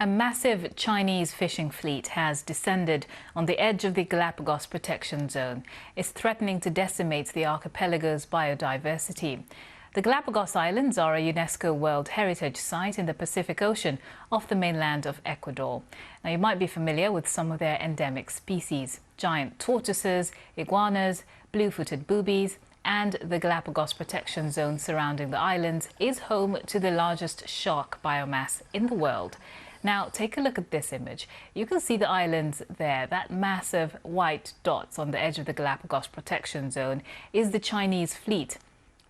A massive Chinese fishing fleet has descended on the edge of the Galapagos protection zone. It's threatening to decimate the archipelago's biodiversity. The Galapagos Islands are a UNESCO World Heritage Site in the Pacific Ocean off the mainland of Ecuador. Now, you might be familiar with some of their endemic species: giant tortoises, iguanas, blue-footed boobies, and the Galapagos protection zone surrounding the islands is home to the largest shark biomass in the world. Now, take a look at this image. You can see the islands there. That massive white dots on the edge of the Galapagos protection zone is the Chinese fleet.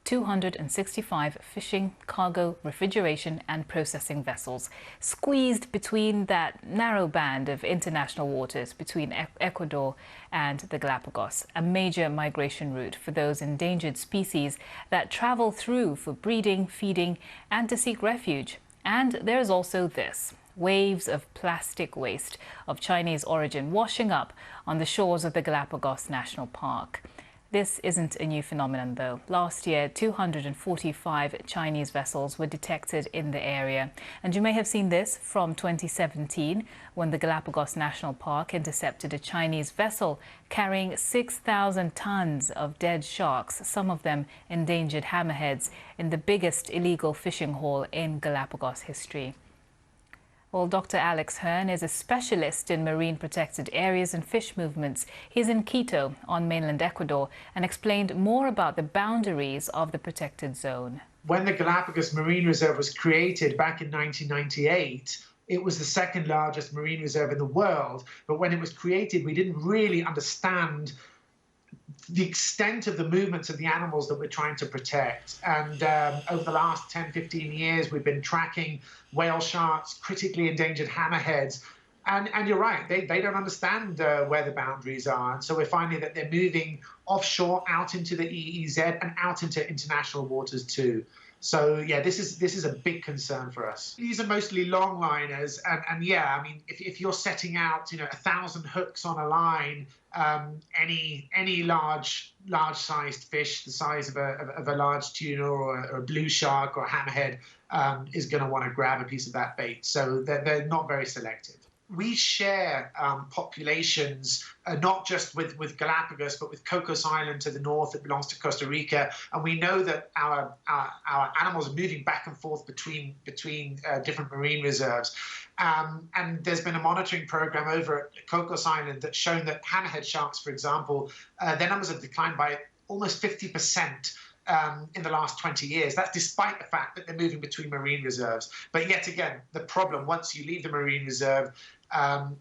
265 fishing, cargo, refrigeration and processing vessels squeezed between that narrow band of international waters between Ecuador and the Galapagos, a major migration route for those endangered species that travel through for breeding, feeding and to seek refuge. And there's also this: waves of plastic waste of Chinese origin washing up on the shores of the Galapagos National Park. This isn't a new phenomenon, though. Last year, 245 Chinese vessels were detected in the area. And you may have seen this from 2017, when the Galapagos National Park intercepted a Chinese vessel carrying 6,000 tons of dead sharks, some of them endangered hammerheads, in the biggest illegal fishing haul in Galapagos history. Well, Dr. Alex Hearn is a specialist in marine protected areas and fish movements. He's in Quito on mainland Ecuador and explained more about the boundaries of the protected zone. When the Galapagos Marine Reserve was created back in 1998, it was the second largest marine reserve in the world. But when it was created, we didn't really understand the extent of the movements of the animals that we're trying to protect. And over the last 10, 15 years, we've been tracking whale sharks, critically endangered hammerheads. And you're right, they don't understand where the boundaries are. And so we're finding that they're moving offshore out into the EEZ and out into international waters too. So yeah, this is a big concern for us. These are mostly longliners, and yeah, I mean, if you're setting out, 1,000 hooks on a line, any large-sized fish, the size of a large tuna or a blue shark or a hammerhead, is going to want to grab a piece of that bait. So they're not very selective. We share populations, not just with Galapagos, but with Cocos Island to the north that belongs to Costa Rica. And we know that our animals are moving back and forth between different marine reserves. And there's been a monitoring program over at Cocos Island that's shown that hammerhead sharks, for example, their numbers have declined by almost 50%. In the last 20 years. That's despite the fact that they're moving between marine reserves. But yet again, the problem once you leave the marine reserve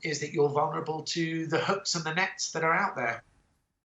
is that you're vulnerable to the hooks and the nets that are out there.